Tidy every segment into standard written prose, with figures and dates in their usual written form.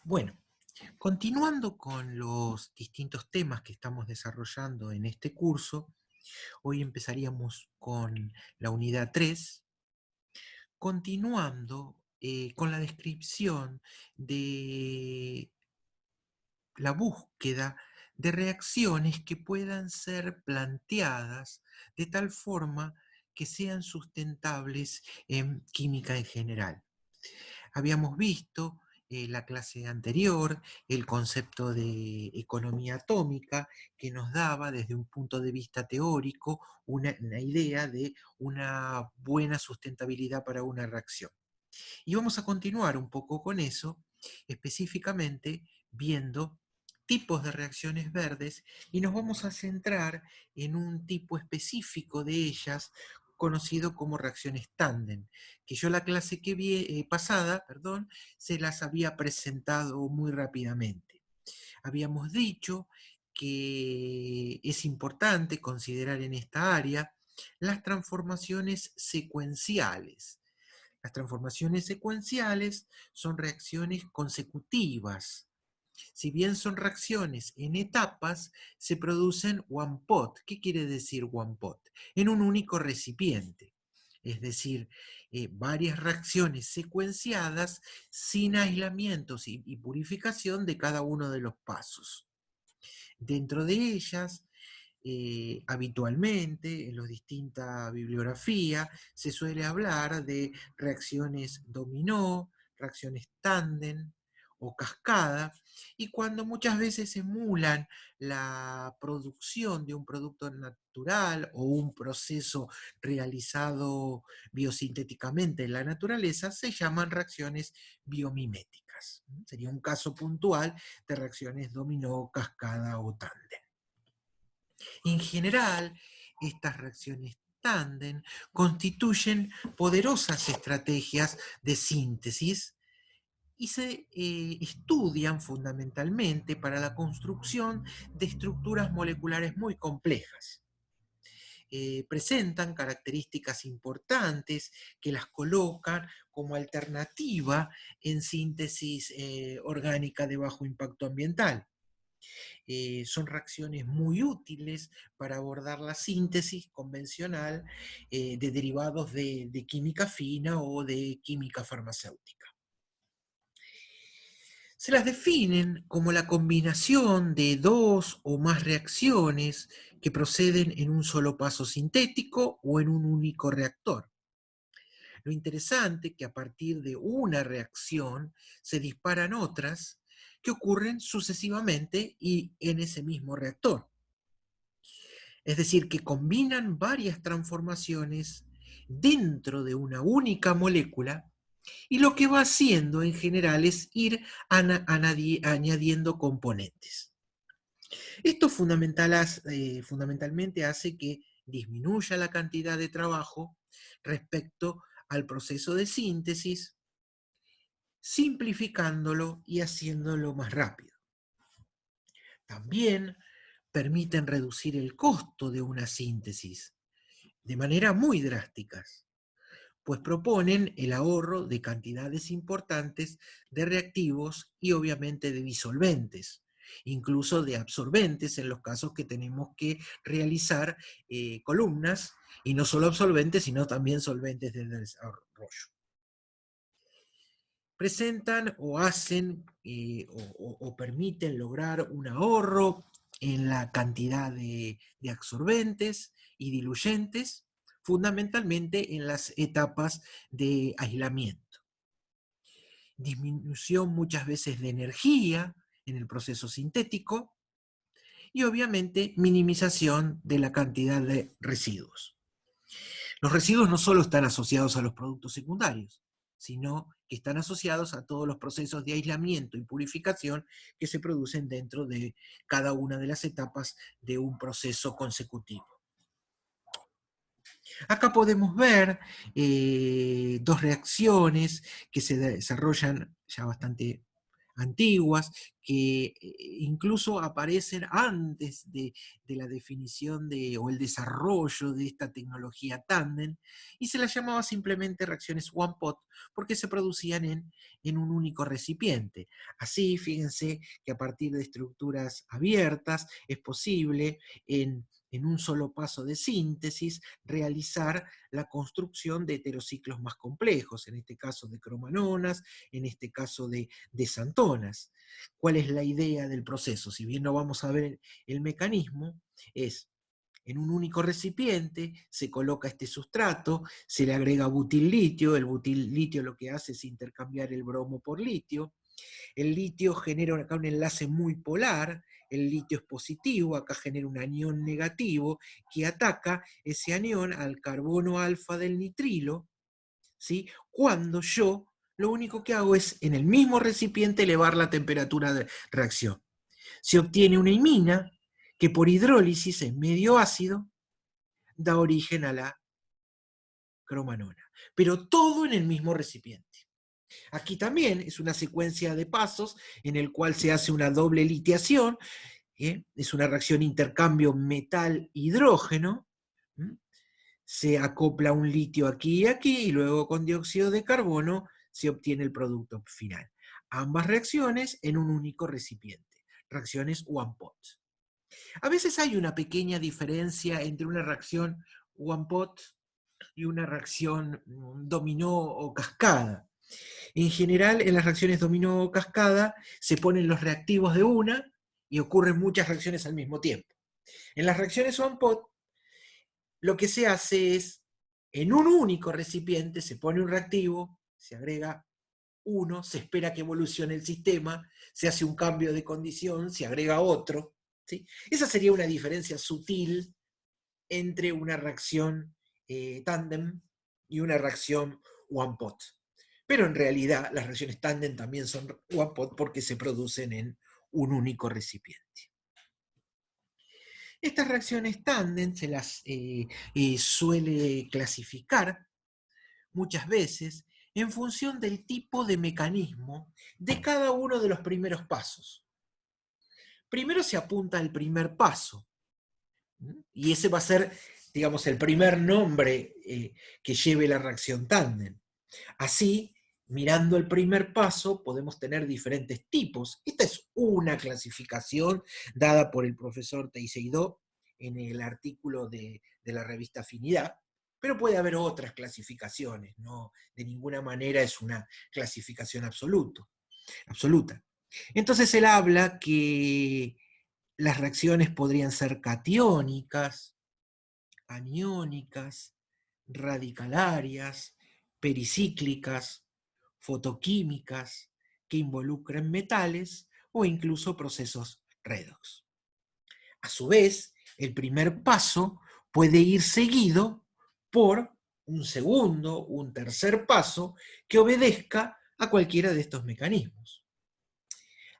Bueno, continuando con los distintos temas que estamos desarrollando en este curso, hoy empezaríamos con la unidad 3, continuando con la descripción de la búsqueda de reacciones que puedan ser planteadas de tal forma que sean sustentables en química en general. Habíamos visto la clase anterior el concepto de economía atómica que nos daba desde un punto de vista teórico una idea de una buena sustentabilidad para una reacción. Y vamos a continuar un poco con eso, específicamente viendo tipos de reacciones verdes y nos vamos a centrar en un tipo específico de ellas conocido como reacciones tándem, que yo la clase pasada, perdón, se las había presentado muy rápidamente. Habíamos dicho que es importante considerar en esta área las transformaciones secuenciales. Las transformaciones secuenciales son reacciones consecutivas. Si bien son reacciones en etapas, se producen one pot. ¿Qué quiere decir one pot? En un único recipiente. Es decir, varias reacciones secuenciadas sin aislamientos y purificación de cada uno de los pasos. Dentro de ellas, habitualmente en la distinta bibliografía se suele hablar de reacciones dominó, reacciones tándem o cascada, y cuando muchas veces emulan la producción de un producto natural o un proceso realizado biosintéticamente en la naturaleza, se llaman reacciones biomiméticas. Sería un caso puntual de reacciones dominó, cascada o tándem. En general, estas reacciones tándem constituyen poderosas estrategias de síntesis y se estudian fundamentalmente para la construcción de estructuras moleculares muy complejas. Presentan características importantes que las colocan como alternativa en síntesis orgánica de bajo impacto ambiental. Son reacciones muy útiles para abordar la síntesis convencional de derivados de química fina o de química farmacéutica. Se las definen como la combinación de dos o más reacciones que proceden en un solo paso sintético o en un único reactor. Lo interesante es que a partir de una reacción se disparan otras que ocurren sucesivamente y en ese mismo reactor. Es decir, que combinan varias transformaciones dentro de una única molécula y lo que va haciendo en general es ir añadiendo componentes. Esto fundamentalmente hace que disminuya la cantidad de trabajo respecto al proceso de síntesis, simplificándolo y haciéndolo más rápido. También permiten reducir el costo de una síntesis de manera muy drástica, pues proponen el ahorro de cantidades importantes de reactivos y obviamente de disolventes, incluso de absorbentes en los casos que tenemos que realizar columnas, y no solo absorbentes, sino también solventes de desarrollo. Presentan o hacen o permiten lograr un ahorro en la cantidad de absorbentes y diluyentes, fundamentalmente en las etapas de aislamiento. Disminución muchas veces de energía en el proceso sintético y obviamente minimización de la cantidad de residuos. Los residuos no solo están asociados a los productos secundarios, sino que están asociados a todos los procesos de aislamiento y purificación que se producen dentro de cada una de las etapas de un proceso consecutivo. Acá podemos ver dos reacciones que se desarrollan ya bastante antiguas, que incluso aparecen antes de la definición o el desarrollo de esta tecnología tándem, y se las llamaba simplemente reacciones one pot porque se producían en un único recipiente. Así, fíjense que a partir de estructuras abiertas es posible en un solo paso de síntesis realizar la construcción de heterociclos más complejos, en este caso de cromanonas, en este caso de santonas. ¿Cuál es la idea del proceso? Si bien no vamos a ver el mecanismo, es en un único recipiente, se coloca este sustrato, se le agrega butil-litio, el butil-litio lo que hace es intercambiar el bromo por litio, el litio genera acá un enlace muy polar, el litio es positivo, acá genera un anión negativo que ataca ese anión al carbono alfa del nitrilo, ¿sí? Cuando yo lo único que hago es en el mismo recipiente elevar la temperatura de reacción. Se obtiene una imina que por hidrólisis es medio ácido, da origen a la cromanona, pero todo en el mismo recipiente. Aquí también es una secuencia de pasos en el cual se hace una doble litiación, es una reacción intercambio metal-hidrógeno, se acopla un litio aquí y aquí, y luego con dióxido de carbono se obtiene el producto final. Ambas reacciones en un único recipiente, reacciones one pot. A veces hay una pequeña diferencia entre una reacción one pot y una reacción dominó o cascada. En general, en las reacciones dominó o cascada se ponen los reactivos de una y ocurren muchas reacciones al mismo tiempo. En las reacciones one pot, lo que se hace es, en un único recipiente se pone un reactivo, se agrega uno, se espera que evolucione el sistema, se hace un cambio de condición, se agrega otro. ¿Sí? Esa sería una diferencia sutil entre una reacción tándem y una reacción one pot. Pero en realidad las reacciones tándem también son one pot porque se producen en un único recipiente. Estas reacciones tándem se las suele clasificar muchas veces en función del tipo de mecanismo de cada uno de los primeros pasos. Primero se apunta al primer paso, y ese va a ser, digamos, el primer nombre que lleve la reacción tándem. Así, mirando el primer paso, podemos tener diferentes tipos. Esta es una clasificación dada por el profesor Teiseidó en el artículo de la revista Afinidad, pero puede haber otras clasificaciones, no de ninguna manera es una clasificación absoluta. Entonces él habla que las reacciones podrían ser catiónicas, aniónicas, radicalarias, pericíclicas, fotoquímicas, que involucran metales o incluso procesos redox. A su vez, el primer paso puede ir seguido por un segundo, un tercer paso que obedezca a cualquiera de estos mecanismos.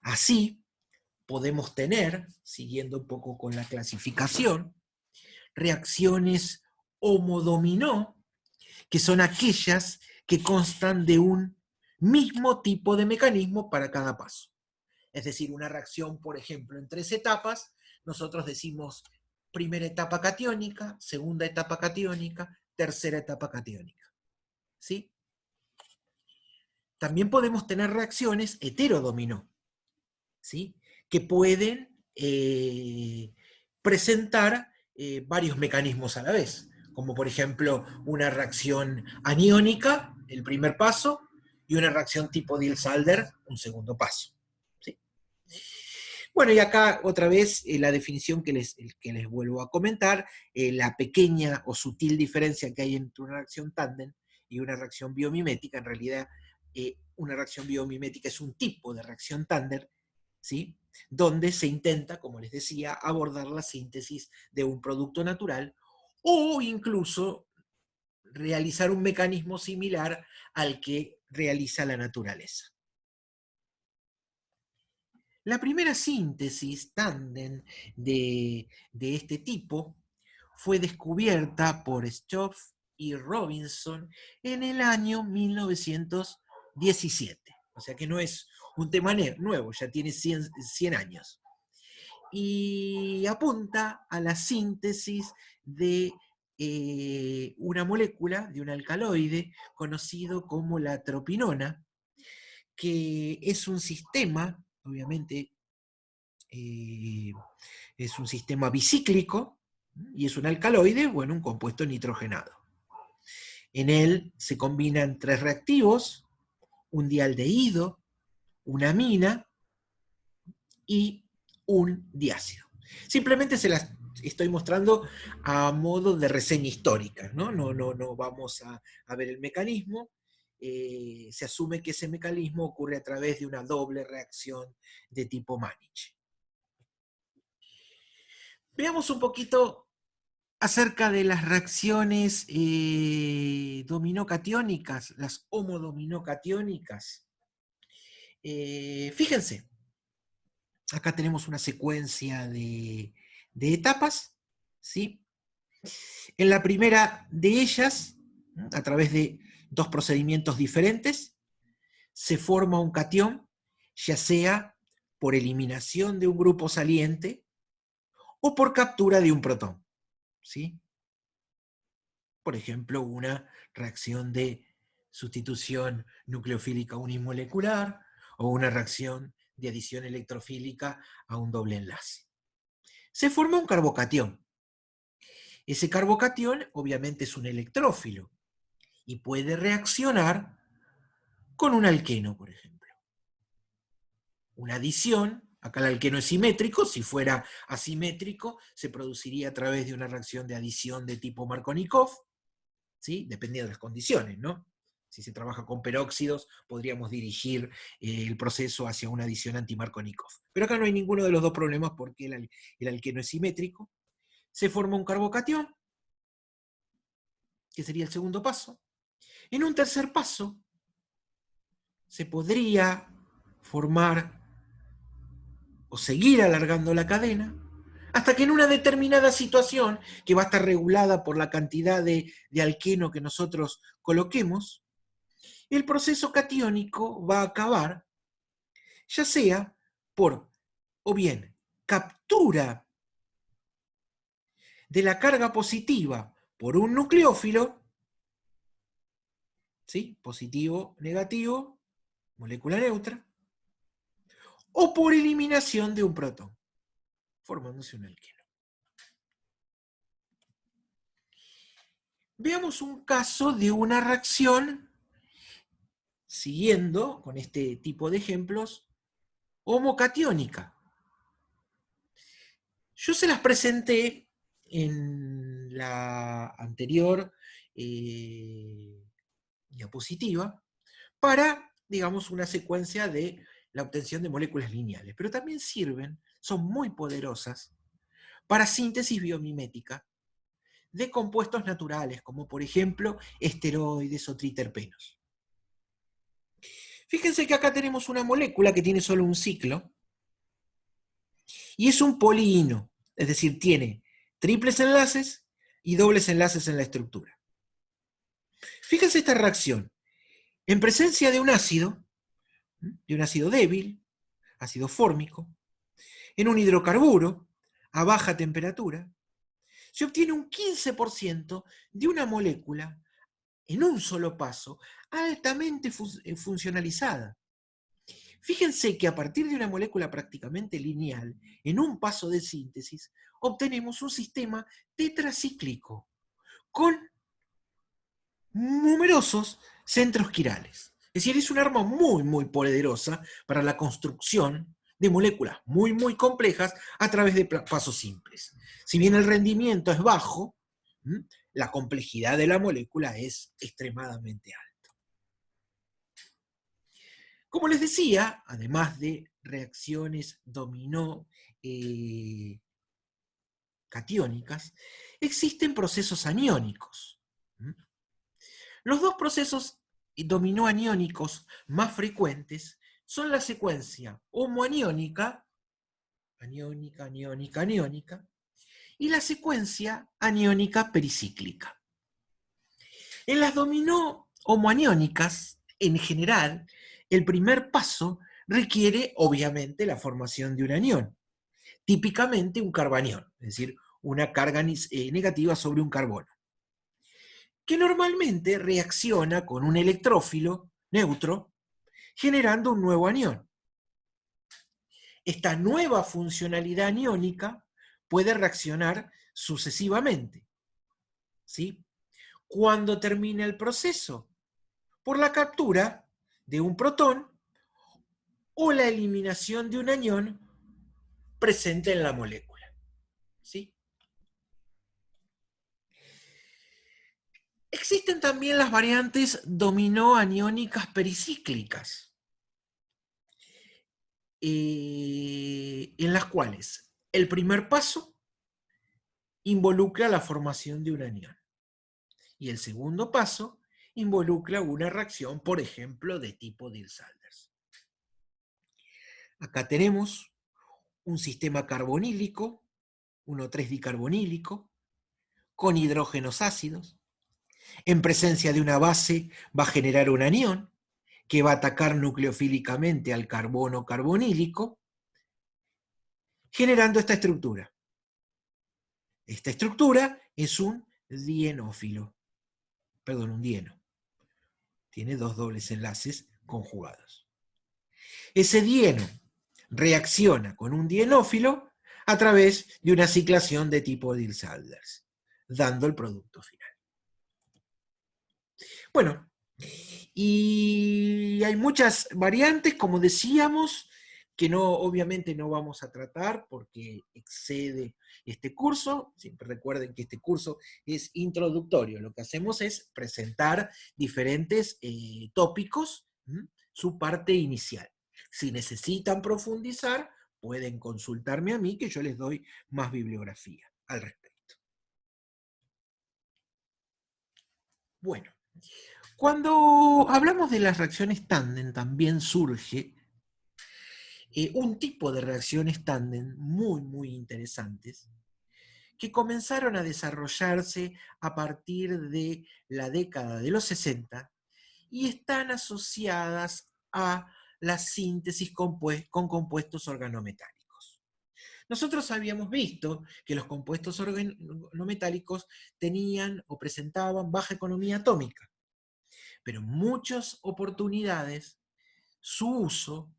Así, podemos tener, siguiendo un poco con la clasificación, reacciones homodominó, que son aquellas que constan de un mismo tipo de mecanismo para cada paso. Es decir, una reacción, por ejemplo, en 3 etapas, nosotros decimos primera etapa catiónica, segunda etapa catiónica, tercera etapa catiónica. ¿Sí? También podemos tener reacciones heterodominó, ¿sí? Que pueden presentar varios mecanismos a la vez, como por ejemplo una reacción aniónica, el primer paso, y una reacción tipo Diels-Alder, un segundo paso. ¿Sí? Bueno, y acá otra vez la definición que les vuelvo a comentar, la pequeña o sutil diferencia que hay entre una reacción tándem y una reacción biomimética. En realidad, una reacción biomimética es un tipo de reacción tándem, ¿sí? Donde se intenta, como les decía, abordar la síntesis de un producto natural o incluso realizar un mecanismo similar al que realiza la naturaleza. La primera síntesis tándem de este tipo fue descubierta por Stoff y Robinson en el año 1917. O sea que no es un tema nuevo, ya tiene 100 años. Y apunta a la síntesis de una molécula, de un alcaloide, conocido como la tropinona, que es un sistema, obviamente, es un sistema bicíclico, y es un alcaloide, bueno, un compuesto nitrogenado. En él se combinan 3 reactivos, un dialdehído, una amina y un diácido. Simplemente se las estoy mostrando a modo de reseña histórica, ¿no? No vamos a ver el mecanismo. Se asume que ese mecanismo ocurre a través de una doble reacción de tipo Mannich. Veamos un poquito acerca de las reacciones dominó-catiónicas, las homodominó-catiónicas. Fíjense, acá tenemos una secuencia de etapas, ¿sí? En la primera de ellas, a través de 2 procedimientos diferentes, se forma un catión, ya sea por eliminación de un grupo saliente o por captura de un protón, ¿sí? Por ejemplo, una reacción de sustitución nucleofílica unimolecular o una reacción de adición electrofílica a un doble enlace. Se forma un carbocatión. Ese carbocatión obviamente es un electrófilo y puede reaccionar con un alqueno, por ejemplo. Una adición, acá el alqueno es simétrico, si fuera asimétrico se produciría a través de una reacción de adición de tipo Markovnikov, ¿sí? Dependiendo de las condiciones, ¿no? Si se trabaja con peróxidos, podríamos dirigir el proceso hacia una adición anti-Markovnikov. Pero acá no hay ninguno de los dos problemas porque el alqueno es simétrico. Se forma un carbocatión, que sería el segundo paso. En un tercer paso, se podría formar o seguir alargando la cadena, hasta que en una determinada situación, que va a estar regulada por la cantidad de alqueno que nosotros coloquemos, el proceso catiónico va a acabar, ya sea por, o bien, captura de la carga positiva por un nucleófilo, ¿sí? Positivo, negativo, molécula neutra, o por eliminación de un protón, formándose un alqueno. Veamos un caso de una reacción, siguiendo con este tipo de ejemplos, homocatiónica. Yo se las presenté en la anterior diapositiva para, digamos, una secuencia de la obtención de moléculas lineales, pero también sirven, son muy poderosas, para síntesis biomimética de compuestos naturales, como por ejemplo esteroides o triterpenos. Fíjense que acá tenemos una molécula que tiene solo un ciclo, y es un poliino, es decir, tiene triples enlaces y dobles enlaces en la estructura. Fíjense esta reacción. En presencia de un ácido débil, ácido fórmico, en un hidrocarburo a baja temperatura, se obtiene un 15% de una molécula en un solo paso altamente funcionalizada. Fíjense que a partir de una molécula prácticamente lineal, en un paso de síntesis, obtenemos un sistema tetracíclico con numerosos centros quirales. Es decir, es un arma muy, muy poderosa para la construcción de moléculas muy, muy complejas a través de pasos simples. Si bien el rendimiento es bajo, la complejidad de la molécula es extremadamente alta. Como les decía, además de reacciones dominó catiónicas, existen procesos aniónicos. Los 2 procesos dominó aniónicos más frecuentes son la secuencia homoaniónica, aniónica, aniónica, aniónica, y la secuencia aniónica pericíclica. En las dominó homoaniónicas, en general, el primer paso requiere obviamente la formación de un anión, típicamente un carbanión, es decir, una carga negativa sobre un carbono, que normalmente reacciona con un electrófilo neutro, generando un nuevo anión. Esta nueva funcionalidad aniónica puede reaccionar sucesivamente, ¿sí? Cuando termina el proceso, por la captura de un protón o la eliminación de un anión presente en la molécula, ¿sí? Existen también las variantes dominó aniónicas pericíclicas, en las cuales el primer paso involucra la formación de un anión y el segundo paso involucra una reacción, por ejemplo, de tipo Diels-Salders. Acá tenemos un sistema carbonílico, 1,3-dicarbonílico, con hidrógenos ácidos. En presencia de una base va a generar un anión que va a atacar nucleofílicamente al carbono carbonílico, generando esta estructura. Esta estructura es un dienófilo, perdón, un dieno. Tiene dos dobles enlaces conjugados. Ese dieno reacciona con un dienófilo a través de una ciclación de tipo Diels-Salders, dando el producto final. Bueno, y hay muchas variantes, como decíamos, que obviamente no vamos a tratar porque excede este curso. Siempre recuerden que este curso es introductorio. Lo que hacemos es presentar diferentes tópicos, su parte inicial. Si necesitan profundizar, pueden consultarme a mí, que yo les doy más bibliografía al respecto. Bueno, cuando hablamos de las reacciones tándem, también surge un tipo de reacciones tándem muy, muy interesantes, que comenzaron a desarrollarse a partir de la década de los 60 y están asociadas a la síntesis con compuestos organometálicos. Nosotros habíamos visto que los compuestos organometálicos tenían o presentaban baja economía atómica, pero en muchas oportunidades su uso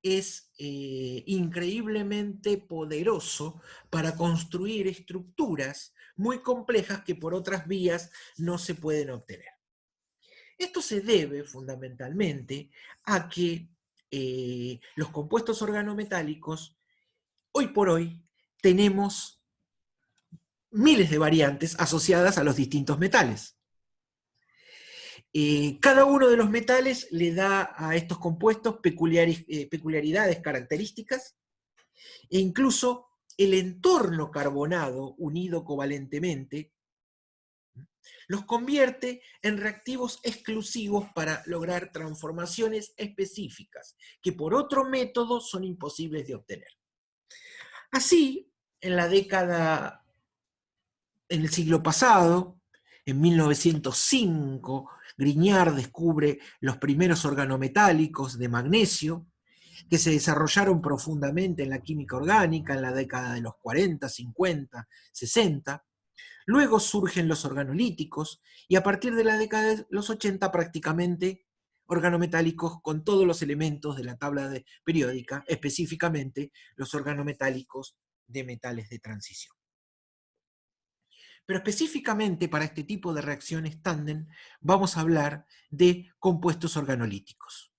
es increíblemente poderoso para construir estructuras muy complejas que por otras vías no se pueden obtener. Esto se debe fundamentalmente a que los compuestos organometálicos, hoy por hoy, tenemos miles de variantes asociadas a los distintos metales. Cada uno de los metales le da a estos compuestos peculiaridades, características, e incluso el entorno carbonado unido covalentemente los convierte en reactivos exclusivos para lograr transformaciones específicas que por otro método son imposibles de obtener. Así, en el siglo pasado, en 1905, Grignard descubre los primeros organometálicos de magnesio, que se desarrollaron profundamente en la química orgánica en la década de los 40, 50, 60. Luego surgen los organolíticos y a partir de la década de los 80 prácticamente organometálicos con todos los elementos de la tabla periódica, específicamente los organometálicos de metales de transición. Pero específicamente para este tipo de reacciones tándem vamos a hablar de compuestos organolíticos.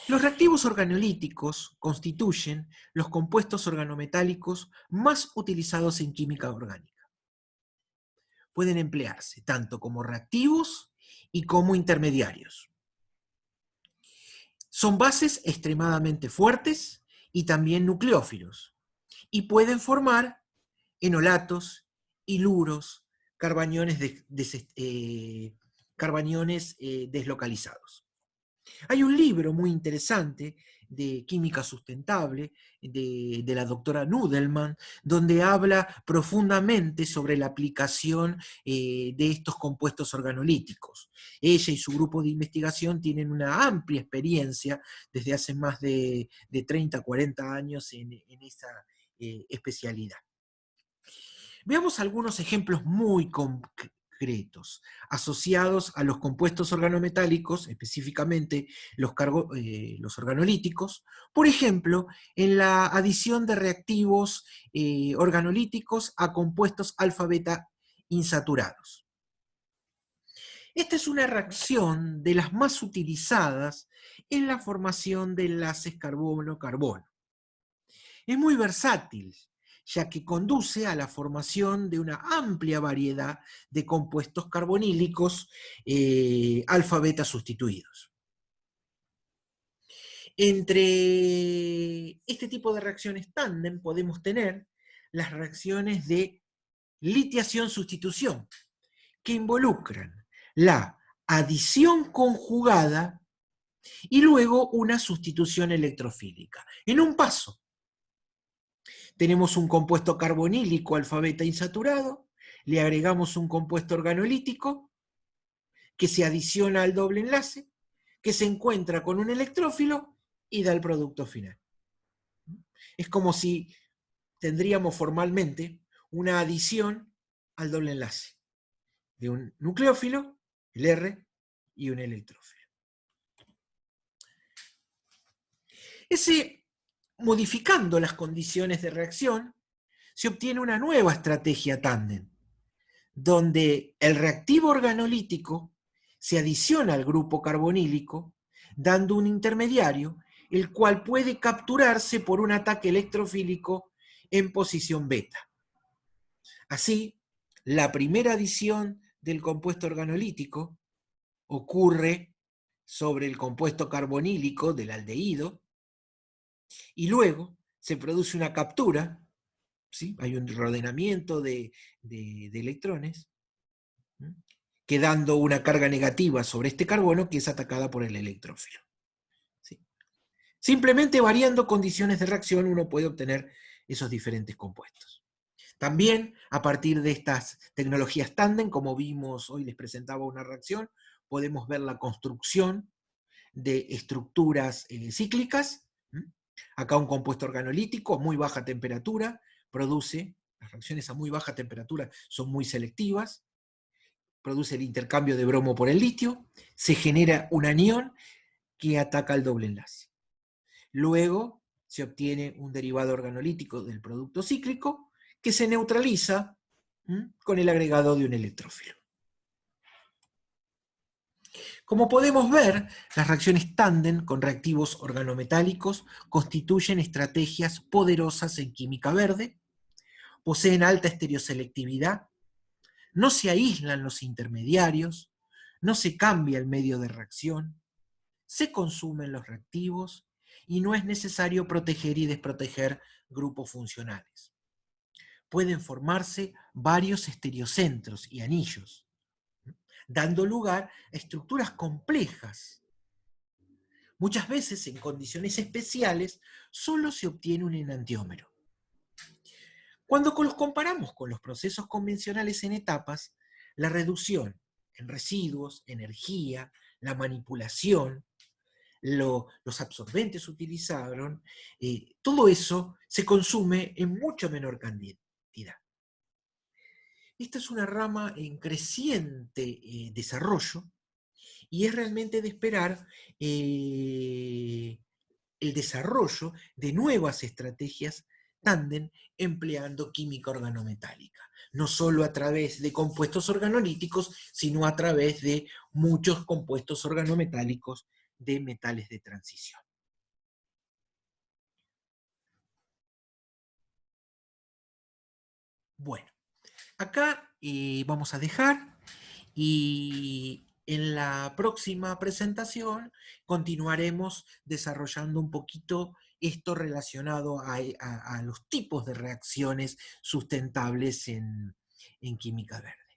Los reactivos organolíticos constituyen los compuestos organometálicos más utilizados en química orgánica. Pueden emplearse tanto como reactivos y como intermediarios. Son bases extremadamente fuertes y también nucleófilos, y pueden formar enolatos, hiluros, carbaniones deslocalizados. Hay un libro muy interesante de química sustentable de la doctora Nudelman, donde habla profundamente sobre la aplicación de estos compuestos organolíticos. Ella y su grupo de investigación tienen una amplia experiencia desde hace más de 30, 40 años en esa especialidad. Veamos algunos ejemplos muy concretos asociados a los compuestos organometálicos, específicamente los organolíticos, por ejemplo, en la adición de reactivos organolíticos a compuestos alfa-beta insaturados. Esta es una reacción de las más utilizadas en la formación de enlaces carbono-carbono. Es muy versátil, ya que conduce a la formación de una amplia variedad de compuestos carbonílicos alfa-beta sustituidos. Entre este tipo de reacciones tándem podemos tener las reacciones de litiación-sustitución, que involucran la adición conjugada y luego una sustitución electrofílica. En un paso, tenemos un compuesto carbonílico alfa-beta insaturado, le agregamos un compuesto organolítico que se adiciona al doble enlace, que se encuentra con un electrófilo y da el producto final. Es como si tendríamos formalmente una adición al doble enlace de un nucleófilo, el R, y un electrófilo. Modificando las condiciones de reacción, se obtiene una nueva estrategia tándem, donde el reactivo organolítico se adiciona al grupo carbonílico, dando un intermediario, el cual puede capturarse por un ataque electrofílico en posición beta. Así, la primera adición del compuesto organolítico ocurre sobre el compuesto carbonílico del aldehído, y luego se produce una captura, ¿sí? Hay un reordenamiento de electrones, ¿sí? Quedando una carga negativa sobre este carbono que es atacada por el electrófilo. ¿Sí? Simplemente variando condiciones de reacción uno puede obtener esos diferentes compuestos. También, a partir de estas tecnologías tándem, como vimos hoy, les presentaba una reacción, podemos ver la construcción de estructuras cíclicas. Acá un compuesto organolítico a muy baja temperatura produce, las reacciones a muy baja temperatura son muy selectivas, produce el intercambio de bromo por el litio, se genera un anión que ataca el doble enlace. Luego se obtiene un derivado organolítico del producto cíclico que se neutraliza con el agregado de un electrófilo. Como podemos ver, las reacciones tándem con reactivos organometálicos constituyen estrategias poderosas en química verde, poseen alta estereoselectividad, no se aíslan los intermediarios, no se cambia el medio de reacción, se consumen los reactivos y no es necesario proteger y desproteger grupos funcionales. Pueden formarse varios estereocentros y anillos, dando lugar a estructuras complejas. Muchas veces, en condiciones especiales, solo se obtiene un enantiómero. Cuando los comparamos con los procesos convencionales en etapas, la reducción en residuos, energía, la manipulación, los absorbentes utilizados, todo eso se consume en mucho menor cantidad. Esta es una rama en creciente desarrollo y es realmente de esperar el desarrollo de nuevas estrategias tándem empleando química organometálica, no solo a través de compuestos organolíticos, sino a través de muchos compuestos organometálicos de metales de transición. Bueno, acá vamos a dejar y en la próxima presentación continuaremos desarrollando un poquito esto relacionado a los tipos de reacciones sustentables en química verde.